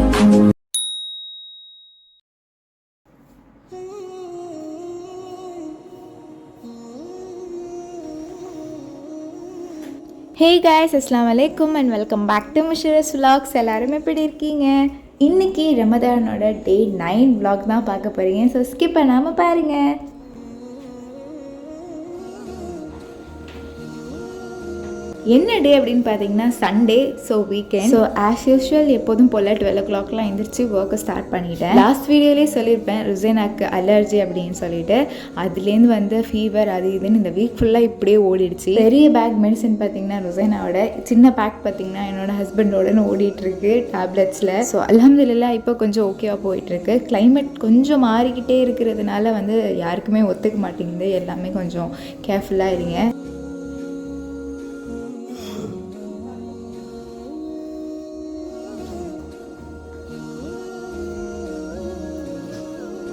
Hey guys, Assalamu alaikum and welcome back to Mishra's Vlogs. எல்லாரும் எப்படி இருக்கீங்க? இன்னைக்கு ரமதானோட டே 9 vlog தான் பார்க்க போறீங்க. ஸோ ஸ்கிப் பண்ணாமல் பாருங்கள். என்ன டே அப்படின்னு பார்த்தீங்கன்னா Sunday, so weekend. So as usual எப்போதும் போல் 12 o'clockலாம் எழுந்திரிச்சு ஒர்க்கை ஸ்டார்ட் பண்ணிட்டேன். லாஸ்ட் வீடியோலேயே சொல்லியிருப்பேன் ருசேனாக்கு அலர்ஜி அப்படின்னு சொல்லிட்டு. அதுலேருந்து வந்து ஃபீவர் அது இதுன்னு இந்த வீக் ஃபுல்லாக இப்படியே ஓடிடுச்சு. பெரிய பேக் மெடிசன் பார்த்தீங்கன்னா ருசேனாவோட, சின்ன பேக் பார்த்தீங்கன்னா என்னோட ஹஸ்பண்டோடன்னு ஓடிட்டுருக்கு டேப்லெட்ஸில். ஸோ அல்ஹம்துலில்லாஹ் இப்போ கொஞ்சம் ஓகேவாக போயிட்டுருக்கு. கிளைமேட் கொஞ்சம் மாறிக்கிட்டே இருக்கிறதுனால வந்து யாருக்குமே ஒத்துக்க மாட்டேங்குது. எல்லாமே கொஞ்சம் கேர்ஃபுல்லாக இருங்க.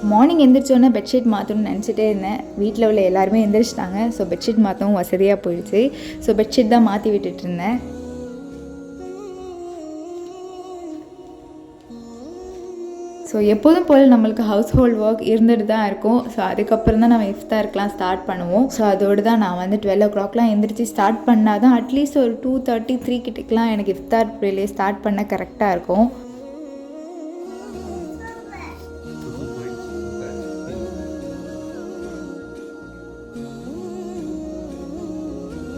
மார்னிங் எந்திரிச்சோன்னே பெட்ஷீட் மாற்றணும்னு நினச்சிட்டே இருந்தேன். வீட்டில் உள்ள எல்லாருமே எந்திரிச்சிட்டாங்க. ஸோ பெட்ஷீட் மாற்றவும் வசதியாக போயிடுச்சு. ஸோ பெட்ஷீட் தான் மாற்றி விட்டுட்டு இருந்தேன். ஸோ எப்போதும் போல் நம்மளுக்கு ஹவுஸ் ஹோல்ட் ஒர்க் இருந்துட்டு தான் இருக்கும். ஸோ அதுக்கப்புறம் தான் நம்ம இஃப்தாருக்குலாம் ஸ்டார்ட் பண்ணுவோம். ஸோ அதோடு தான் நான் வந்து 12 o'clockலாம் எந்திரிச்சு ஸ்டார்ட் பண்ணால் தான் அட்லீஸ்ட் ஒரு 2:33 கிட்டக்கெலாம் எனக்கு இஃப்தார் ப்ரேயர் ஸ்டார்ட் பண்ண கரெக்டாக இருக்கும்.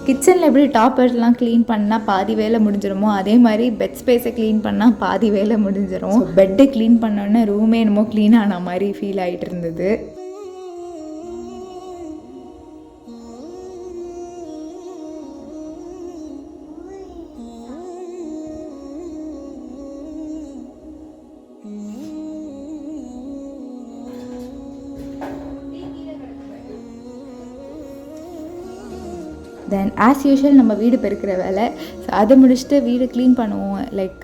கிச்சனில் எப்படி டாப்பர்லாம் க்ளீன் பண்ணால் பாதி வேலை முடிஞ்சிடுமோ, அதே மாதிரி பெட் ஸ்பேஸை க்ளீன் பண்ணால் பாதி வேலை முடிஞ்சிடும். பெட்டை க்ளீன் பண்ணோன்னே ரூமே என்னமோ க்ளீன் ஆன மாதிரி ஃபீல் ஆகிட்டு இருந்தது. தென் ஆஸ் யூஷுவல் நம்ம வீடு பெருக்கிற வேலை. ஸோ அதை முடிச்சுட்டு வீடு க்ளீன் பண்ணுவோம், லைக்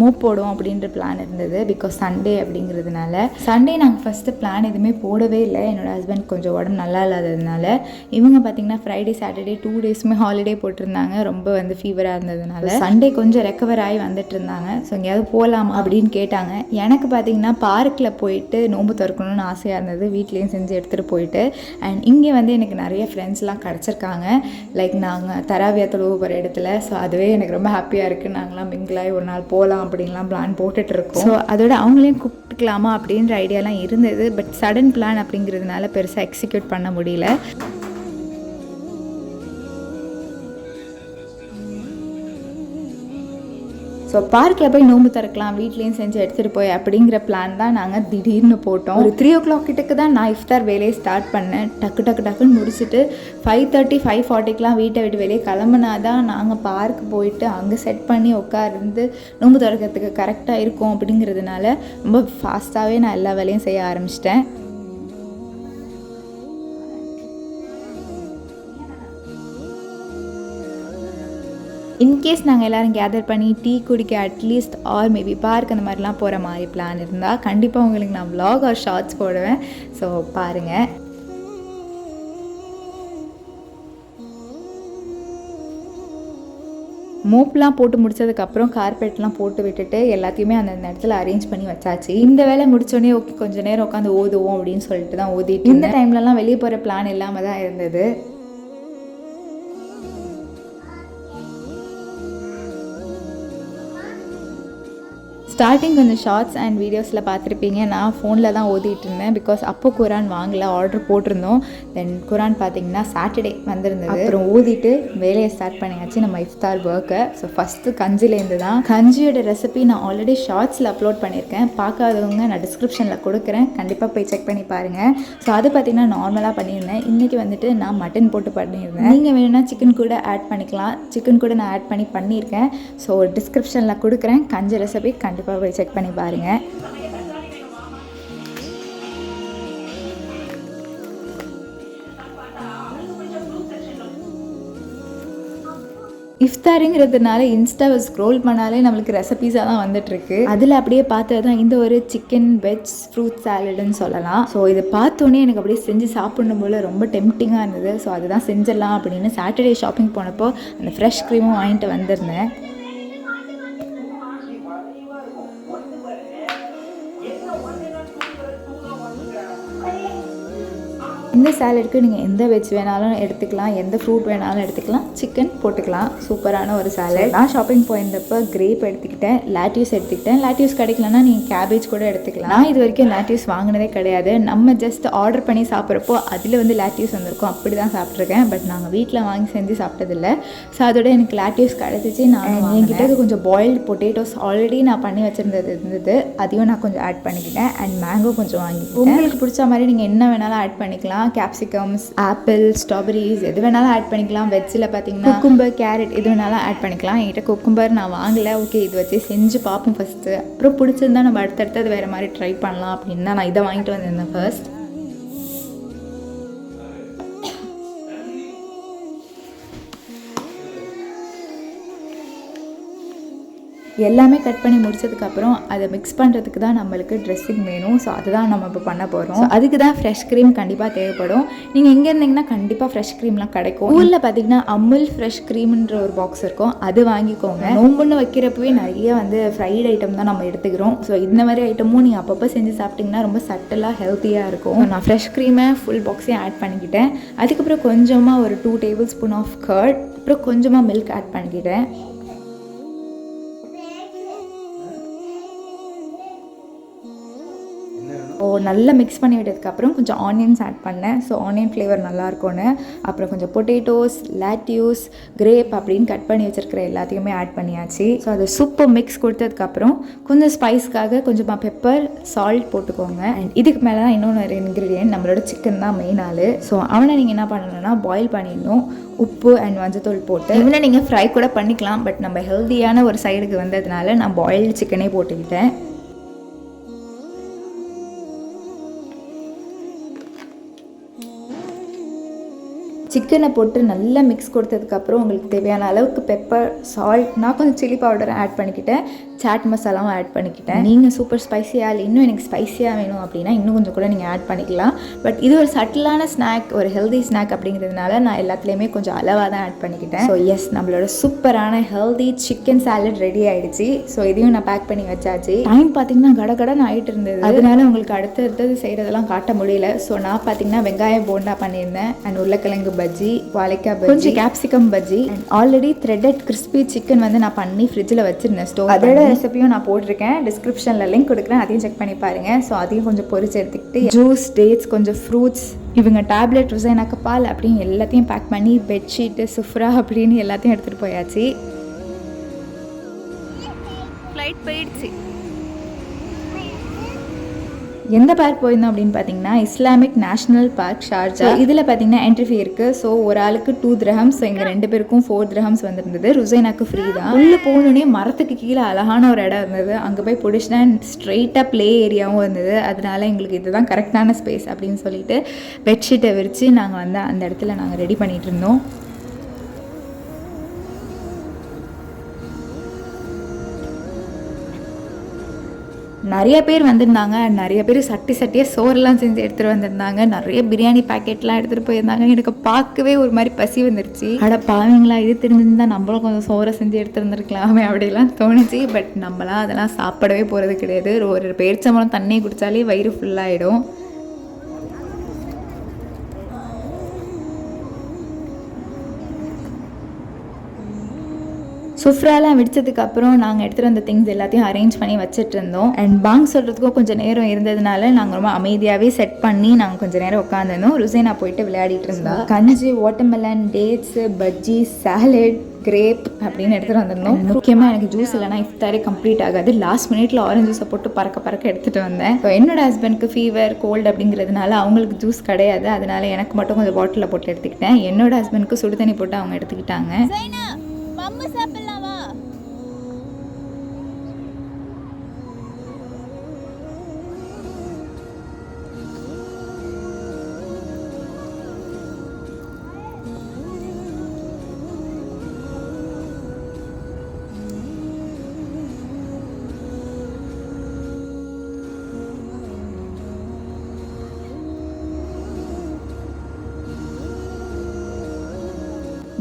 மோப் போடுவோம் அப்படின்ற பிளான் இருந்தது. பிகாஸ் சண்டே அப்படிங்கிறதுனால. சண்டே நாங்கள் ஃபஸ்ட்டு பிளான் எதுவுமே போடவே இல்லை. என்னோடய ஹஸ்பண்ட் கொஞ்சம் உடம்பு நல்லா இல்லாததுனால. இவங்க பார்த்திங்கன்னா ஃப்ரைடே சாட்டர்டே 2 டேஸுமே ஹாலிடே போட்டிருந்தாங்க. ரொம்ப வந்து ஃபீவராக இருந்ததுனால சண்டே கொஞ்சம் ரெக்கவர் ஆகி வந்துட்டு இருந்தாங்க. ஸோ எங்கேயாவது போகலாமா அப்படின்னு கேட்டாங்க. எனக்கு பார்த்திங்கன்னா பார்க்கில் போயிட்டு நோன்பு திறக்கணும்னு ஆசையாக இருந்தது. வீட்லேயும் செஞ்சு எடுத்துகிட்டு போயிட்டு. அண்ட் இங்கே வந்து எனக்கு நிறைய ஃப்ரெண்ட்ஸ்லாம் கிடச்சிருக்காங்க. லைக் நாங்கள் தராவியா தொழுவ போகிற இடத்துல. ஸோ அதுவே எனக்கு ரொம்ப ஹாப்பியாக இருக்குது. நாங்களாம் மிங்கிளாகி ஒரு நாள் போகலாம் அப்படின்லாம் பிளான் போட்டுட்ருக்கோம். ஸோ அதோட அவங்களையும் கூப்பிட்டுக்கலாமா அப்படின்ற ஐடியாலாம் இருந்தது. பட் சடன் பிளான் அப்படிங்கிறதுனால பெருசாக எக்ஸிக்யூட் பண்ண முடியல. ஸோ பார்க்கில் போய் நோம்பு திறக்கலாம், வீட்லேயும் செஞ்சு எடுத்துகிட்டு போய் அப்படிங்கிற பிளான் தான் நாங்கள் திடீர்னு போட்டோம். ஒரு 3 o'clock கிட்டக்கு தான் நான் இஃப்தார் வேலையை ஸ்டார்ட் பண்ணேன். டக்குன்னு முடிச்சுட்டு 5:30 5:40க்கெலாம் வீட்டை விட்டு வெளியே கிளம்புனா தான் நாங்கள் பார்க் போயிட்டு அங்கே செட் பண்ணி உட்கார்ந்து நோம்பு திறக்கிறதுக்கு கரெக்டாக இருக்கும். அப்படிங்கிறதுனால ரொம்ப ஃபாஸ்ட்டாகவே நான் எல்லா வேலையும் செய்ய ஆரம்பிச்சிட்டேன். இன்கேஸ் நாங்கள் எல்லோரும் கேதர் பண்ணி டீ குடிக்க அட்லீஸ்ட் ஆர் மேபி பார்க் அந்த மாதிரிலாம் போகிற மாதிரி பிளான் இருந்தால் கண்டிப்பாக உங்களுக்கு நான் vlog ஆர் ஷார்ட்ஸ் போடுவேன். ஸோ பாருங்கள். மோப்லாம் போட்டு முடிச்சதுக்கப்புறம் கார்பெட்லாம் போட்டு விட்டுட்டு எல்லாத்தையுமே அந்த இடத்துல அரேஞ்ச் பண்ணி வச்சாச்சு. இந்த வேலை முடிச்சோடனே ஓகே கொஞ்சம் நேரம் உட்காந்து ஓதுவோம் அப்படின்னு சொல்லிட்டு தான் ஓதிட்டு. இந்த டைம்லலாம் வெளியே போகிற பிளான் இல்லாமல் தான் இருந்தது. ஸ்டார்டிங் கொஞ்சம் ஷார்ட்ஸ் அண்ட் வீடியோஸில் பார்த்துருப்பீங்க. நான் ஃபோனில் தான் ஓதிட்டு இருந்தேன். பிகாஸ் அப்போ குரான் வாங்கலை, ஆர்டர் போட்டிருந்தோம். தென் குரான் பார்த்திங்கன்னா சாட்டர்டே வந்திருந்தது. அப்புறம் ஓதிட்டு வேலையை ஸ்டார்ட் பண்ணியாச்சு நம்ம இஃப்தார் ஒர்க்கை. ஸோ ஃபஸ்ட்டு கஞ்சிலேருந்து தான். கஞ்சியோட ரெசிபி நான் ஆல்ரெடி ஷார்ட்ஸில் அப்லோட் பண்ணியிருக்கேன். பார்க்காதவங்க நான் டிஸ்கிரிப்ஷனில் கொடுக்குறேன், கண்டிப்பாக போய் செக் பண்ணி பாருங்கள். ஸோ அது பார்த்திங்கன்னா நார்மலாக பண்ணியிருந்தேன். இன்றைக்கி வந்துட்டு நான் மட்டன் போட்டு பண்ணியிருந்தேன். நீங்கள் வேணும்னா சிக்கன் கூட ஆட் பண்ணிக்கலாம். சிக்கன் கூட நான் ஆட் பண்ணியிருக்கேன். ஸோ டிஸ்கிரிப்ஷனில் கொடுக்குறேன். கஞ்சி ரெசிபி கண்டிப்பாக போய் செக் பண்ணி பாருங்கள். இஃப்தாருங்கிறதுனால இன்ஸ்டாவை ஸ்க்ரோல் பண்ணாலே நம்மளுக்கு ரெசிபீஸாக தான் வந்துட்டுருக்கு. அதில் அப்படியே பார்த்தது தான் இந்த ஒரு சிக்கன் வெஜ் ஃப்ரூட் சாலடுன்னு சொல்லலாம். ஸோ இதை பார்த்தோன்னே எனக்கு அப்படியே செஞ்சு சாப்பிடணும் போல் ரொம்ப டெம்ப்டிங்காக இருந்தது. ஸோ அதுதான் செஞ்சிடலாம் அப்படின்னு சாட்டர்டே ஷாப்பிங் போனப்போ அந்த ஃப்ரெஷ் க்ரீமும் வாங்கிட்டு வந்திருந்தேன். இந்த சாலட்க்கு நீங்கள் எந்த வெஜ் வேணாலும் எடுத்துக்கலாம், எந்த ஃப்ரூட் வேணாலும் எடுத்துக்கலாம், சிக்கன் போட்டுக்கலாம். சூப்பரான ஒரு சாலட். நான் ஷாப்பிங் போயிருந்தப்போ கிரேப் எடுத்துக்கிட்டேன், லாட்டியூஸ் எடுத்துக்கிட்டேன். லாட்டியூஸ் கிடைக்கலன்னா நீங்கள் கேபேஜ் கூட எடுத்துக்கலாம். நான் இது வரைக்கும் லாட்டியூஸ் வாங்கினதே கிடையாது. நம்ம ஜஸ்ட் ஆர்டர் பண்ணி சாப்பிட்றப்போ அதில் வந்து லாட்டியூஸ் வந்திருக்கும், அப்படி தான் சாப்பிட்ருக்கேன். பட் நாங்கள் வீட்டில் வாங்கி செஞ்சு சாப்பிட்டதில்லை. ஸோ அதோட எனக்கு லாட்டியூஸ் கிடச்சிச்சு. நான் என்கிட்ட கொஞ்சம் பாயில்டு பொட்டேட்டோஸ் ஆல்ரெடி நான் பண்ணி வச்சுருந்தது இருந்தது, அதையும் நான் கொஞ்சம் ஆட் பண்ணிக்கிட்டேன். அண்ட் மேங்கோ கொஞ்சம் வாங்கிக்கிட்டேன். உங்களுக்கு பிடிச்ச மாதிரி நீங்கள் என்ன வேணாலும் ஆட் பண்ணிக்கலாம். கேப்சிகம்ஸ், ஆப்பிள், ஸ்ட்ராபெரிஸ் எது வேணாலும் ஆட் பண்ணிக்கலாம். வெஜ்ஜில் பார்த்தீங்கன்னா குக்கும்பர், கேரட் எது வேணாலும் ஆட் பண்ணிக்கலாம். என்கிட்ட குக்கும்பர் நான் வாங்கலை. ஓகே, இது வச்சு செஞ்சு பார்ப்போம் ஃபஸ்ட்டு. அப்புறம் பிடிச்சிருந்தா நம்ம அடுத்தடுத்தது வேறு மாதிரி ட்ரை பண்ணலாம் அப்படின்னு தான் நான் இதை வாங்கிட்டு வந்திருந்தேன் ஃபர்ஸ்ட். எல்லாமே கட் பண்ணி முடிச்சதுக்கப்புறம் அதை மிக்ஸ் பண்ணுறதுக்கு தான் நம்மளுக்கு ட்ரெஸ்ஸிங் வேணும். ஸோ அதுதான் நம்ம இப்போ பண்ண போகிறோம். அதுக்கு தான் ஃப்ரெஷ் க்ரீம் கண்டிப்பாக தேவைப்படும். நீங்கள் எங்கே இருந்தீங்கன்னா கண்டிப்பாக ஃப்ரெஷ் க்ரீம்லாம் கிடைக்கும். ஊரில் பார்த்தீங்கன்னா அமுல் ஃப்ரெஷ் க்ரீம்ன்ற ஒரு பாக்ஸ் இருக்கும், அது வாங்கிக்கோங்க. நோம்புன்னு வைக்கிறப்பவே நிறைய வந்து ஃப்ரைட் ஐட்டம் தான் நம்ம எடுத்துக்கிறோம். ஸோ இந்த மாதிரி ஐட்டமும் நீங்கள் அப்பப்போ செஞ்சு சாப்பிட்டிங்கன்னா ரொம்ப சட்டலாக ஹெல்த்தியாக இருக்கும். நான் ஃப்ரெஷ் க்ரீமை ஃபுல் பாக்ஸையும் ஆட் பண்ணிக்கிட்டேன். அதுக்கப்புறம் கொஞ்சமாக ஒரு 2 டேபிள் ஸ்பூன் ஆஃப் கர்ட், அப்புறம் கொஞ்சமாக மில்க் ஆட் பண்ணிக்கிட்டேன். நல்லா மிக்ஸ் பண்ணி விட்டதுக்கப்புறம் கொஞ்சம் ஆனியன்ஸ் ஆட் பண்ணேன். ஸோ ஆனியன் ஃப்ளேவர் நல்லாயிருக்கும்னு. அப்புறம் கொஞ்சம் பொட்டேட்டோஸ், லாட்டியூஸ், கிரேப் அப்படின்னு கட் பண்ணி வச்சுருக்கிற எல்லாத்தையுமே ஆட் பண்ணியாச்சு. ஸோ அதை சூப்பர் மிக்ஸ் கொடுத்ததுக்கப்புறம் கொஞ்சம் ஸ்பைஸ்க்காக கொஞ்சமாக பெப்பர், சால்ட் போட்டுக்கோங்க. அண்ட் இதுக்கு மேலே தான் இன்னொன்று இன்க்ரீடியன்ட், நம்மளோட சிக்கன் தான் மெயின் ஆள். ஸோ அவனை நீங்கள் என்ன பண்ணணும்னா பாயில் பண்ணிடணும், உப்பு அண்ட் மஞ்சத்தூள் போட்டு. இவனை நீங்கள் ஃப்ரை கூட பண்ணிக்கலாம், பட் நம்ம ஹெல்த்தியான ஒரு சைடுக்கு வந்ததுனால நான் பாயில்டு சிக்கனே போட்டுக்கிட்டேன். சிக்கனை போட்டு நல்லா மிக்ஸ் கொடுத்ததுக்கப்புறம் உங்களுக்கு தேவையான அளவுக்கு பெப்பர், சால்ட், நான் கொஞ்சம் சில்லி பவுடரை ஆட் பண்ணிக்கிட்டேன், சாட் மசாலாவும் ஆட் பண்ணிக்கிட்டேன். நீங்கள் சூப்பர் ஸ்பைஸியாக இல்லை இன்னும் எனக்கு ஸ்பைஸியாக வேணும் அப்படின்னா இன்னும் கொஞ்சம் கூட நீங்கள் ஆட் பண்ணிக்கலாம். பட் இது ஒரு சட்டிலான ஸ்நாக், ஒரு ஹெல்தி ஸ்நாக் அப்படிங்கிறதுனால நான் எல்லாத்துலேயுமே கொஞ்சம் அளவாக தான் ஆட் பண்ணிக்கிட்டேன். ஸோ எஸ், நம்மளோட சூப்பரான ஹெல்தி சிக்கன் சாலட் ரெடி ஆகிடுச்சு. ஸோ இதையும் நான் பேக் பண்ணி வச்சாச்சு. டைம் பார்த்தீங்கன்னா கடகடன்னு ஆகிட்டு இருந்தது, அதனால உங்களுக்கு அடுத்தடுத்தது செய்கிறதெல்லாம் காட்ட முடியல. ஸோ நான் பார்த்தீங்கன்னா வெங்காயம் போண்டா பண்ணியிருந்தேன், அண்ட் உருளைக்கிழங்கு பஜ்ஜி, வாழைக்காய் பஜ்ஜி, கொஞ்சம் capsicum bajji, and already threaded crispy chicken வந்து நான் பண்ணி ஃப்ரிட்ஜில் வச்சிருந்தேன் ஸ்டோர். அதோட ரெசிபியும் நான் போட்டிருக்கேன், டிஸ்கிரிப்ஷனில் லிங்க் கொடுக்குறேன், அதையும் செக் பண்ணி பாருங்கள். ஸோ அதையும் கொஞ்சம் பொரிச்சு எடுத்துக்கிட்டு ஜூஸ், டேட்ஸ், கொஞ்சம் ஃப்ரூட்ஸ், இவங்க டேப்லெட், ருசைனாக்கு பால் அப்படின்னு எல்லாத்தையும் பேக் பண்ணி பெட்ஷீட்டு, சுஃப்ரா அப்படின்னு எல்லாத்தையும் எடுத்துகிட்டு போயாச்சு. ஃப்ளைட் போயிடுச்சு. எந்த பார்க் போயிருந்தோம் அப்படின்னு பார்த்தீங்கன்னா இஸ்லாமிக் நேஷனல் பார்க் ஷார்ஜா. இதில் பார்த்தீங்கன்னா என்ட்ரி ஃபீ இருக்குது. ஸோ ஒரு ஆளுக்கு 2 திரஹம்ஸ். ஸோ எங்கள் 2 பேருக்கும் 4 திரஹம்ஸ் வந்துருந்தது. ருசைனாக்கு ஃப்ரீ தான். உள்ளே போகணுன்னே மரத்துக்கு கீழே அழகான ஒரு இடம் இருந்தது, அங்கே போய் பிடிச்சினா ஸ்ட்ரெயிட்டாக ப்ளே ஏரியாவும் இருந்தது. அதனால எங்களுக்கு இதுதான் கரெக்டான ஸ்பேஸ் அப்படின்னு சொல்லிட்டு பெட்ஷீட்டை விரித்து நாங்கள் வந்து அந்த இடத்துல நாங்கள் ரெடி பண்ணிகிட்டு இருந்தோம். நிறைய பேர் வந்திருந்தாங்க, நிறைய பேர் சட்டியாக சோறுலாம் செஞ்சு எடுத்துகிட்டு வந்திருந்தாங்க, நிறைய பிரியாணி பேக்கெட்லாம் எடுத்துகிட்டு போயிருந்தாங்க. எனக்கு பார்க்கவே ஒரு மாதிரி பசி வந்துருச்சு. அட பாவீங்களா, இது தெரிஞ்சிருந்தா நம்மளும் கொஞ்சம் சோறை செஞ்சு எடுத்து வந்துருக்கலாமே அப்படிலாம் தோணுச்சு. பட் நம்மளாம் அதெல்லாம் சாப்பிடவே போகிறது கிடையாது. ஒரு பேரிச்சம்பழம் தண்ணி குடித்தாலே வயிறு ஃபுல்லாகிடும். சுஃப்ராலாம் வெடிச்சதுக்கப்புறம் நாங்கள் எடுத்துகிட்டு வந்த திங்ஸ் எல்லாத்தையும் அரேஞ்ச் பண்ணி வச்சுட்டு இருந்தோம். அண்ட் பாங் சொல்கிறதுக்கும் கொஞ்சம் நேரம் இருந்ததுனால நாங்கள் ரொம்ப அமைதியாகவே செட் பண்ணி நாங்கள் கொஞ்சம் நேரம் உட்காந்துருந்தோம். ருசைனா போயிட்டு விளையாடிட்டு இருந்தா. கஞ்சி, watermelon, dates, bajji, salad, grape அப்படின்னு எடுத்துகிட்டு வந்திருந்தோம். முக்கியமாக எனக்கு ஜூஸ் இல்லைனா இஃப்தாரே கம்ப்ளீட் ஆகாது. லாஸ்ட் மினிட்ல ஆரஞ்சு ஜூஸை போட்டு பறக்க எடுத்துகிட்டு வந்தேன். ஸோ என்னோட ஹஸ்பண்ட்க்கு ஃபீவர், கோல்டு அப்படிங்கிறதுனால அவங்களுக்கு ஜூஸ் கிடையாது, அதனால எனக்கு மட்டும் கொஞ்சம் பாட்டிலில் போட்டு எடுத்துக்கிட்டேன். என்னோட ஹஸ்பண்ட்க்கு சுடு தண்ணி போட்டு அவங்க எடுத்துக்கிட்டாங்க.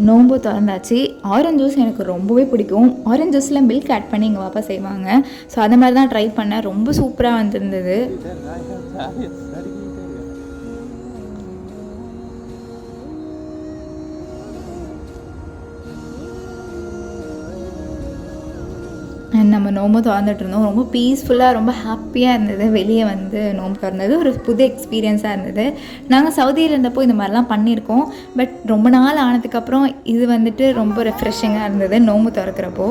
நோம்பு திறந்தாச்சு. ஆரஞ்சு ஜூஸ் எனக்கு ரொம்பவே பிடிக்கும். ஆரஞ்சு ஜூஸில் மில்க் ஆட் பண்ணி எங்கள் பாப்பா செய்வாங்க. ஸோ அந்த மாதிரி தான் ட்ரை பண்ணேன். ரொம்ப சூப்பராக வந்துருந்தது. அண்ட் நம்ம நோம்பு திறந்துட்டு இருந்தோம். ரொம்ப பீஸ்ஃபுல்லாக ரொம்ப ஹாப்பியாக இருந்தது. வெளியே வந்து நோம்பு திறந்தது ஒரு புது எக்ஸ்பீரியன்ஸாக இருந்தது. நாங்கள் சவுதியில் இருந்தப்போ இந்த மாதிரிலாம் பண்ணியிருக்கோம். பட் ரொம்ப நாள் ஆனதுக்கப்புறம் இது வந்துட்டு ரொம்ப ரெஃப்ரெஷிங்காக இருந்தது நோம்பு திறக்கிறப்போ.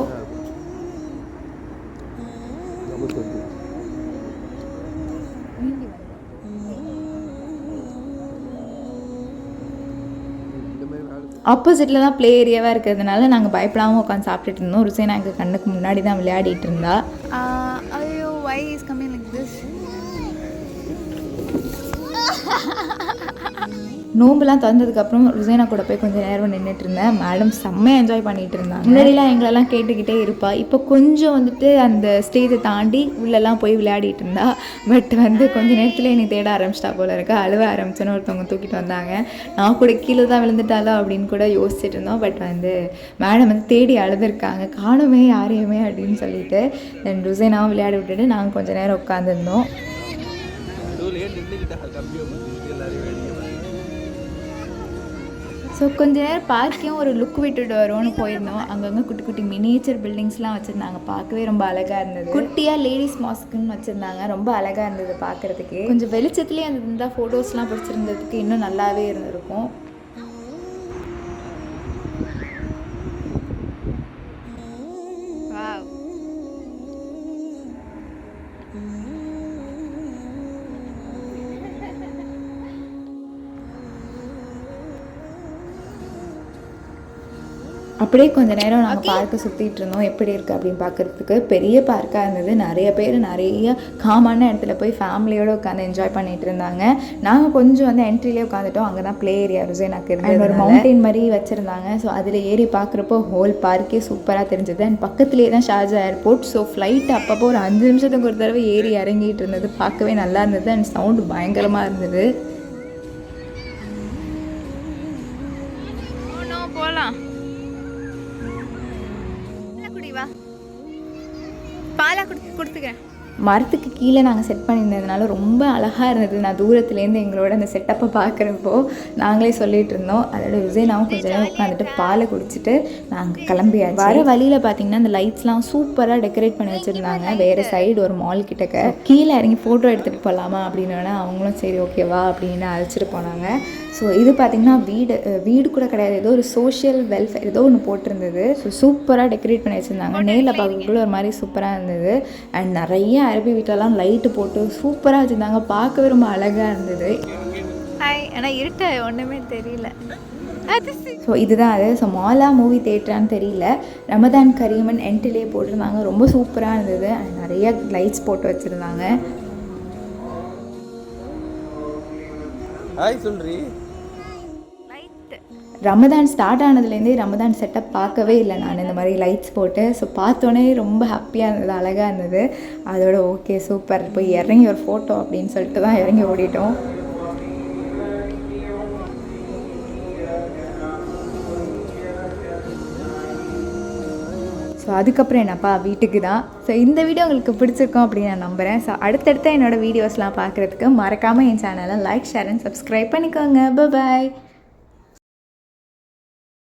ஆப்போசிட்டில் தான் ப்ளே ஏரியாவாக இருக்கிறதுனால நாங்கள் பயப்படாமல் உட்காந்து சாப்பிட்டுட்டு இருந்தோம். ருசேனா எங்கள் கண்ணுக்கு முன்னாடி தான் விளையாடிட்டு இருந்தா. ஐயோ why is coming like this? நோம்புலாம் திறந்ததுக்கப்புறம் ருசேனா கூட போய் கொஞ்சம் நேரம் நின்றுட்டு இருந்தேன். மேடம் செம்மையாக என்ஜாய் பண்ணிகிட்டு இருந்தாங்க. முன்னாடிலாம் எங்களெல்லாம் கேட்டுக்கிட்டே இருப்பா. இப்போ கொஞ்சம் வந்துட்டு அந்த ஸ்டேஜை தாண்டி உள்ளெல்லாம் போய் விளையாடிட்டு இருந்தா. பட் வந்து கொஞ்சம் நேரத்தில் என்னை தேட ஆரம்பிச்சிட்டா போல இருக்கா. அழுவ ஆரம்பிச்சோன்னு ஒருத்தவங்க தூக்கிட்டு வந்தாங்க. நான் கூட கீழே தான் விழுந்துட்டாலோ அப்படின்னு கூட யோசிச்சுட்டு இருந்தோம். பட் வந்து மேடம் வந்து தேடி அழுதுருக்காங்க, காணுமே யாரையுமே அப்படின்னு சொல்லிட்டு. தென் ருசேனாவும் விளையாட விட்டுட்டு நாங்கள் கொஞ்சம் நேரம் உட்காந்துருந்தோம். ஸோ கொஞ்ச நேரம் பார்க்கையும் ஒரு லுக் விட்டுட்டு வருவோன்னு போயிருந்தோம். அங்கங்கே குட்டி குட்டி மினியேச்சர் பில்டிங்ஸ்லாம் வச்சுருந்தாங்க. பார்க்கவே ரொம்ப அழகாக இருந்தது. குட்டியாக லேடிஸ் மாஸ்க்குன்னு வச்சுருந்தாங்க. ரொம்ப அழகாக இருந்தது பார்க்குறதுக்கு. கொஞ்சம் வெளிச்சத்துலேயே அந்த இருந்தால் ஃபோட்டோஸ்லாம் பிடிச்சிருந்ததுக்கு இன்னும் நல்லாவே இருந்திருக்கும். அப்படியே கொஞ்சம் நேரம் நாங்கள் பார்க்கை சுற்றிட்டு இருந்தோம். எப்படி இருக்குது அப்படின்னு பார்க்குறதுக்கு. பெரிய பார்க்காக இருந்தது. நிறைய பேர் நிறைய காமான இடத்துல போய் ஃபேமிலியோடு உட்காந்து என்ஜாய் பண்ணிகிட்டு இருந்தாங்க. நாங்கள் கொஞ்சம் வந்து என்ட்ரிலே உட்காந்துட்டோம். அங்கே தான் ப்ளே ஏரியா ருசேனாக்கு இருந்தது. ஒரு மவுண்டெயின் மாதிரி வச்சுருந்தாங்க. ஸோ அதில் ஏறி பார்க்குறப்போ ஹோல் பார்க்கே சூப்பராக தெரிஞ்சது. அண்ட் பக்கத்துலேயே தான் ஷார்ஜா ஏர்போர்ட். ஸோ ஃப்ளைட் அப்பப்போ ஒரு 5 நிமிஷத்துக்கு ஒரு தடவை ஏறி இறங்கிட்டு இருந்தது. பார்க்கவே நல்லா இருந்தது. அண்ட் சவுண்டு பயங்கரமாக இருந்தது. போகலாம் பாலா கொடுத்துக்கிறேன். மரத்துக்கு கீழே நாங்கள் செட் பண்ணியிருந்ததுனால ரொம்ப அழகாக இருந்தது. நான் தூரத்துலேருந்து எங்களோட அந்த செட்டப்பை பார்க்குறப்போ நாங்களே சொல்லிகிட்டு இருந்தோம். அதோட ருசேனாவும் கொஞ்சம் நேரம் உட்காந்துட்டு பாலை குடிச்சிட்டு நாங்கள் கிளம்பியாச்சு. வர வழியில் பார்த்தீங்கன்னா அந்த லைட்ஸ்லாம் சூப்பராக டெக்கரேட் பண்ணி வச்சுருந்தாங்க. வேறு சைடு ஒரு மால் கிட்டக்க கீழே இறங்கி ஃபோட்டோ எடுத்துகிட்டு போகலாமா அப்படின்னா அவங்களும் சரி ஓகேவா அப்படின்னு அழைச்சிட்டு போனாங்க. ஸோ இது பார்த்திங்கன்னா வீடு கூட கிடையாது, ஏதோ ஒரு சோஷியல் வெல்ஃபேர் ஏதோ ஒன்று போட்டிருந்தது. ஸோ சூப்பராக டெக்கரேட் பண்ணி வச்சுருந்தாங்க. நேரில் பார்க்கக்குள்ள ஒரு மாதிரி சூப்பராக இருந்தது. அண்ட் நிறைய அரபி வீட்டிலலாம் லைட்டு போட்டு சூப்பராக வச்சுருந்தாங்க. பார்க்கவே ரொம்ப அழகாக இருந்தது. ஆனால் இருட்ட ஒன்றுமே தெரியல. ஸோ இதுதான் அது. ஸோ மாலா மூவி தேட்டரான்னு தெரியல. ரமதான் கரீமன் என்ட்ரிலே போட்டிருந்தாங்க. ரொம்ப சூப்பராக இருந்தது. அண்ட் நிறைய லைட்ஸ் போட்டு வச்சுருந்தாங்க. ரமதான் ஸ்டார்ட் ஆனதுலேருந்தே ரமதான் செட்டப் பார்க்கவே இல்லை நான் இந்த மாதிரி லைட்ஸ் போட்டு. ஸோ பார்த்தோன்னே ரொம்ப ஹாப்பியாக இருந்தது, அழகாக இருந்தது. அதோட ஓகே சூப்பர் போய் இறங்கி ஒரு ஃபோட்டோ அப்படின்னு சொல்லிட்டு தான் இறங்கி ஓடிட்டோம். ஸோ அதுக்கப்புறம் என்னப்பா வீட்டுக்கு தான். ஸோ இந்த வீடியோ உங்களுக்கு பிடிச்சிருக்கோம் அப்படின்னு நான் நம்புகிறேன். ஸோ அடுத்தடுத்த என்னோடய வீடியோஸ்லாம் பார்க்குறதுக்கு மறக்காமல் என் சேனலை லைக், ஷேர் அண்ட் சப்ஸ்கிரைப் பண்ணிக்கோங்க. பாய்.